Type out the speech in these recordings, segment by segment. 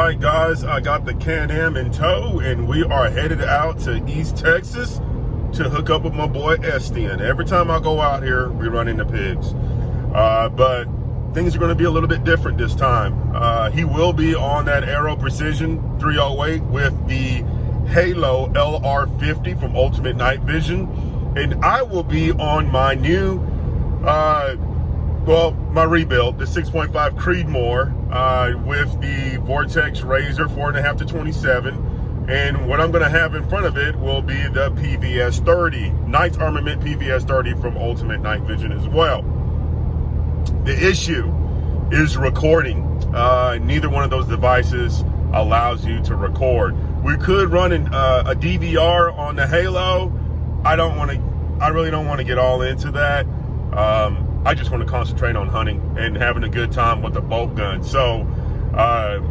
right, guys, I got the Can-Am in tow, and we are headed out to East Texas to hook up with my boy Estienne. Every time I go out here, we run into pigs. But things are going to be a little bit different this time. He will be on that Aero Precision 308 with the Halo LR50 from Ultimate Night Vision. And I will be on my new, my rebuild, the 6.5 Creedmoor with the Vortex Razor 4.5 to 27. And what I'm going to have in front of it will be the PVS 30, Knight's Armament PVS 30 from Ultimate Night Vision as well. The issue is recording. Neither one of those devices allows you to record. We could run a DVR on the Halo. I really don't want to get all into that. I just want to concentrate on hunting and having a good time with the bolt gun. So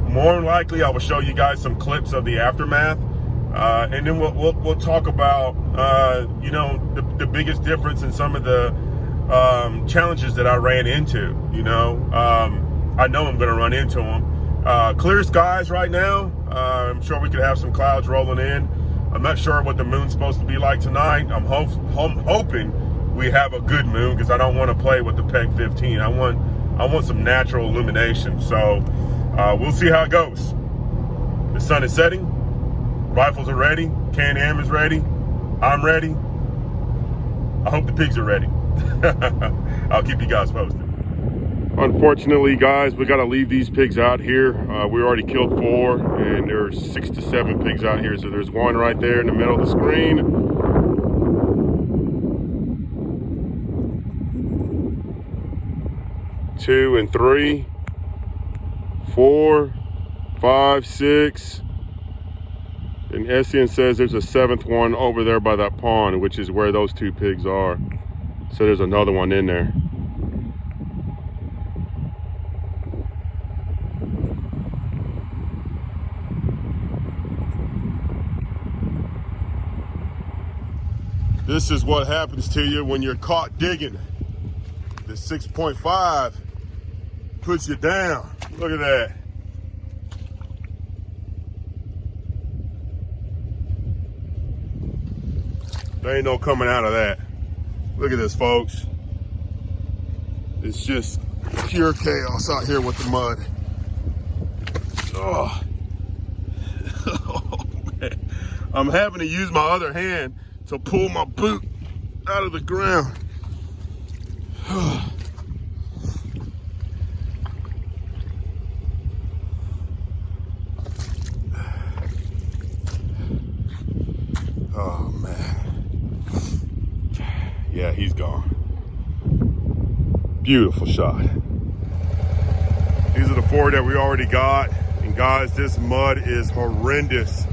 more than likely I will show you guys some clips of the aftermath, and then we'll talk about the biggest difference in some of the challenges that I ran into. I know I'm going to run into them. Clear skies right now. I'm sure we could have some clouds rolling in. I'm not sure what the moon's supposed to be like tonight. I'm hoping we have a good moon, because I don't want to play with the PEG 15. I want some natural illumination. So we'll see how it goes. The sun is setting. Rifles are ready. Can-Am is ready. I'm ready. I hope the pigs are ready. I'll keep you guys posted. Unfortunately, guys, we got to leave these pigs out here. We already killed 4, and there's 6 to 7 pigs out here. So there's one right there in the middle of the screen. 2 and 3, 4, 5, 6, and Estienne says there's a 7th one over there by that pond, which is where those 2 pigs are. So there's another one in there. This is what happens to you when you're caught digging. The 6.5 puts you down. Look at that. There ain't no coming out of that. Look at this, folks. It's just pure chaos out here with the mud. Oh, oh man. I'm having to use my other hand to pull my boot out of the ground. Oh man. Yeah, he's gone. Beautiful shot. These are the 4 that we already got. And guys, this mud is horrendous.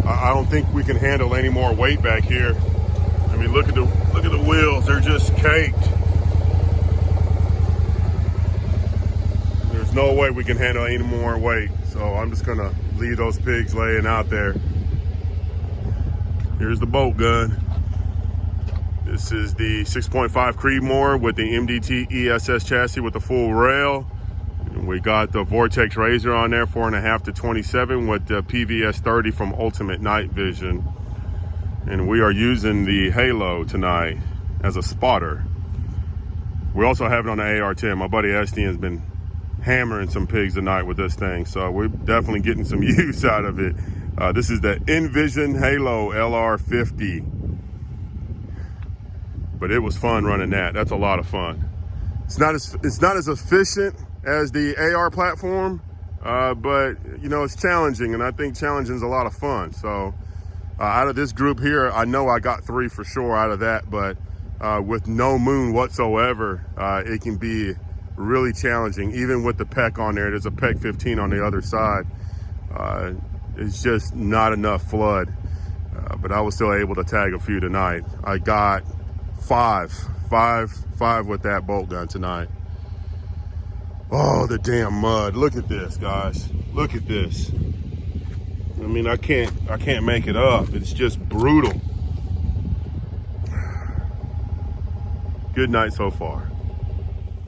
I don't think we can handle any more weight back here. I mean, look at the wheels. They're just caked. There's no way we can handle any more weight. So I'm just gonna leave those pigs laying out there. Here's the bolt gun. This is the 6.5 Creedmoor with the MDT ESS chassis with the full rail. And we got the Vortex Razor on there, 4.5 to 27 with the PVS 30 from Ultimate Night Vision. And we are using the Halo tonight as a spotter. We also have it on the AR-10. My buddy Estienne has been hammering some pigs tonight with this thing, so we're definitely getting some use out of it. This is the Envision Halo LR50. But it was fun running that. That's a lot of fun. It's not as efficient as the AR platform, but it's challenging, and I think challenging is a lot of fun. So out of this group here, I know I got 3 for sure out of that, but with no moon whatsoever, it can be really challenging. Even with the PEC on there, there's a PEC 15 on the other side. It's just not enough flood, but I was still able to tag a few tonight. I got 5 with that bolt gun tonight. Oh, the damn mud. Look at this, guys. Look at this. I mean, I can't make it up. It's just brutal. Good night so far.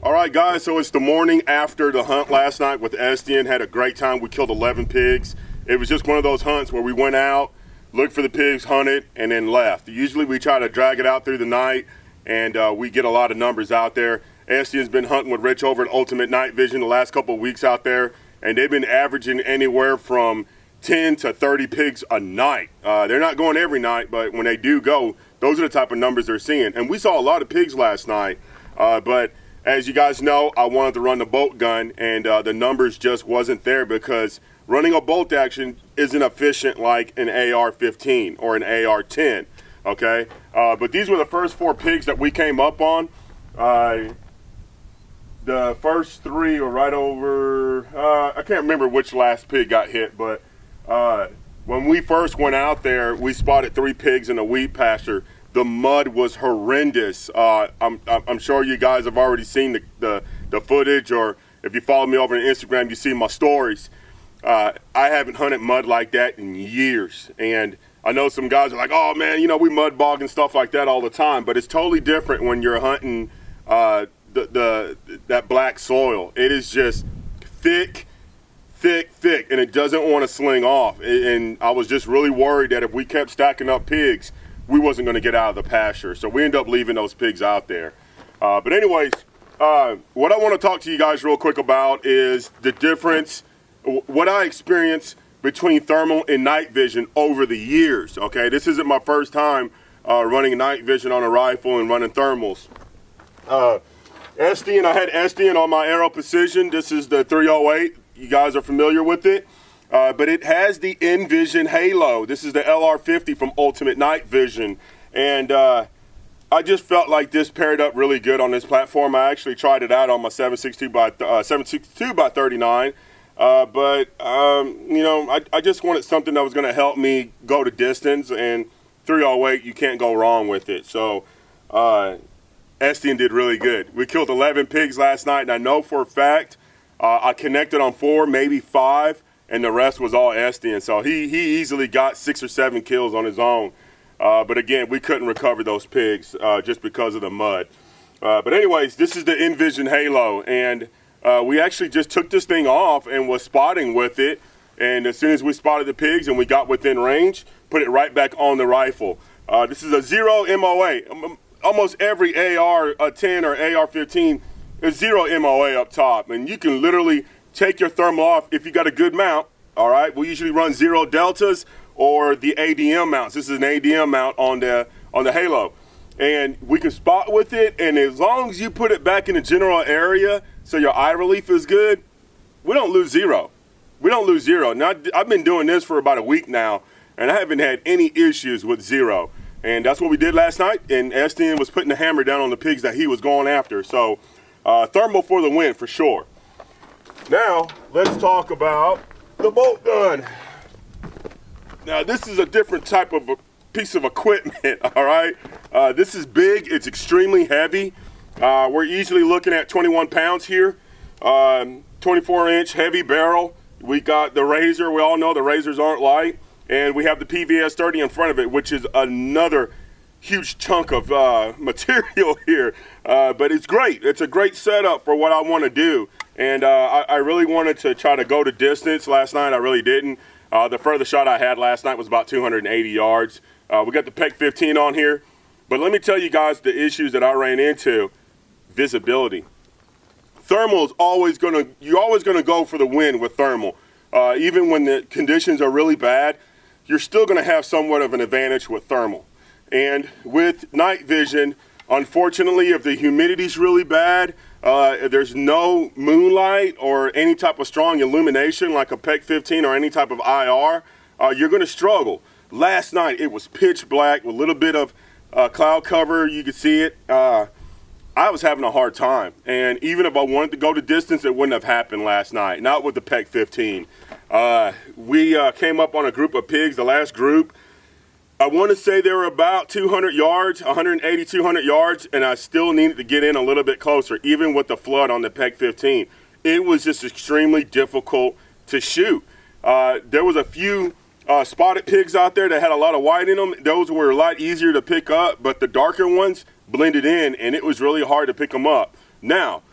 All right, guys, so it's the morning after the hunt last night with Estienne. Had a great time. We killed 11 pigs. It was just one of those hunts where we went out, looked for the pigs, hunted, and then left. Usually we try to drag it out through the night, and we get a lot of numbers out there. Estienne's been hunting with Rich over at Ultimate Night Vision the last couple of weeks out there, and they've been averaging anywhere from 10 to 30 pigs a night. They're not going every night, but when they do go, those are the type of numbers they're seeing. And we saw a lot of pigs last night, but as you guys know, I wanted to run the bolt gun, and the numbers just wasn't there because running a bolt action isn't efficient like an AR-15 or an AR-10, okay? But these were the first 4 pigs that we came up on. The first 3 were right over, I can't remember which last pig got hit, but when we first went out there, we spotted 3 pigs in a wheat pasture. The mud was horrendous. I'm sure you guys have already seen the footage, or if you follow me over on Instagram, you see my stories. I haven't hunted mud like that in years. And I know some guys are like, oh man, you know, we mud bog and stuff like that all the time, but it's totally different when you're hunting that black soil. It is just thick, and it doesn't want to sling off. And I was just really worried that if we kept stacking up pigs, we wasn't going to get out of the pasture. So we ended up leaving those pigs out there. But anyways, what I want to talk to you guys real quick about is the difference, what I experienced between thermal and night vision over the years, okay? This isn't my first time running night vision on a rifle and running thermals. Estienne, I had Estienne on my Aero Precision. This is the 308. You guys are familiar with it. But it has the Envision Halo. This is the LR50 from Ultimate Night Vision. And I just felt like this paired up really good on this platform. I actually tried it out on my 762 by 39. But you know, I just wanted something that was going to help me go to distance. And 308, you can't go wrong with it. So Estienne did really good. We killed 11 pigs last night. And I know for a fact I connected on 4, maybe 5. And the rest was all Estienne. So he easily got 6 or 7 kills on his own. But again, we couldn't recover those pigs just because of the mud. But anyways, this is the Envision Halo. And we actually just took this thing off and was spotting with it. And as soon as we spotted the pigs and we got within range, put it right back on the rifle. This is a 0 MOA. Almost every AR-10 or AR-15 is 0 MOA up top. And you can literally take your thermal off if you got a good mount. All right, we usually run 0 deltas or the ADM mounts. This is an ADM mount on the Halo, and we can spot with it. And as long as you put it back in the general area, so your eye relief is good, we don't lose 0. We don't lose 0. Now I've been doing this for about a week now, and I haven't had any issues with 0. And that's what we did last night. And Estienne was putting the hammer down on the pigs that he was going after. So thermal for the win for sure. Now, let's talk about the bolt gun. Now, this is a different type of a piece of equipment, all right? This is big. It's extremely heavy. We're easily looking at 21 pounds here. 24-inch heavy barrel. We got the Razor. We all know the Razors aren't light. And we have the PVS 30 in front of it, which is another huge chunk of material here. But it's great. It's a great setup for what I want to do. And I really wanted to try to go to distance last night. I really didn't. The furthest shot I had last night was about 280 yards. We got the PEC 15 on here. But let me tell you guys the issues that I ran into. Visibility. Thermal is you're always gonna go for the win with thermal. Even when the conditions are really bad, you're still gonna have somewhat of an advantage with thermal. And with night vision, unfortunately, if the humidity's really bad, if there's no moonlight or any type of strong illumination like a PEC 15 or any type of IR, you're going to struggle. Last night, it was pitch black with a little bit of cloud cover. You could see it. I was having a hard time. And even if I wanted to go to distance, it wouldn't have happened last night. Not with the PEC 15. We came up on a group of pigs, the last group. I want to say they were about 200 yards, 180, 200 yards, and I still needed to get in a little bit closer, even with the flood on the PEC 15. It was just extremely difficult to shoot. There was a few spotted pigs out there that had a lot of white in them. Those were a lot easier to pick up, but the darker ones blended in, and it was really hard to pick them up. Now,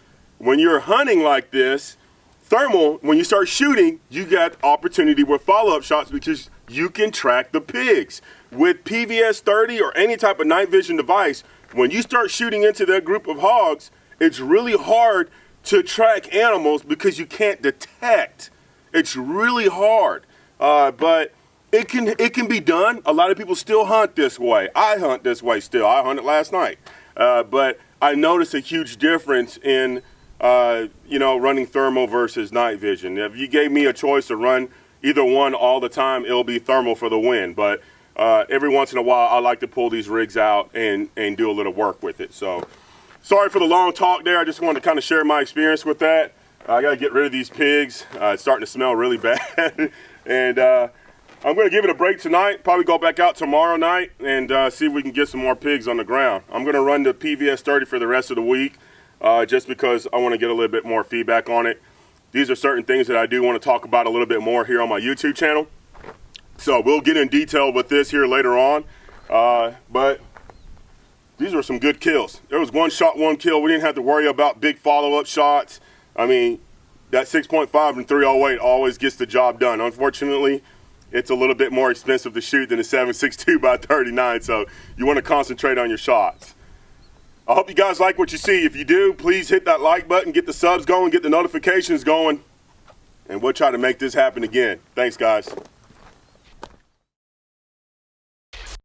when you're hunting like this, thermal, when you start shooting, you got opportunity with follow-up shots because you can track the pigs. With PVS 30 or any type of night vision device, when you start shooting into that group of hogs, it's really hard to track animals because you can't detect. It's really hard, but it can be done. A lot of people still hunt this way. I hunt this way still. I hunted last night, but I noticed a huge difference in running thermal versus night vision. If you gave me a choice to run either one all the time, it'll be thermal for the win. But every once in a while, I like to pull these rigs out and do a little work with it. So sorry for the long talk there. I just wanted to kind of share my experience with that. I got to get rid of these pigs. It's starting to smell really bad. And I'm going to give it a break tonight, probably go back out tomorrow night and see if we can get some more pigs on the ground. I'm going to run the PVS 30 for the rest of the week just because I want to get a little bit more feedback on it. These are certain things that I do want to talk about a little bit more here on my YouTube channel. So we'll get in detail with this here later on. But these were some good kills. There was one shot, one kill. We didn't have to worry about big follow-up shots. I mean, that 6.5 and 308 always gets the job done. Unfortunately, it's a little bit more expensive to shoot than a 7.62 by 39, so you want to concentrate on your shots. I hope you guys like what you see. If you do, please hit that like button, get the subs going, get the notifications going, and we'll try to make this happen again. Thanks, guys.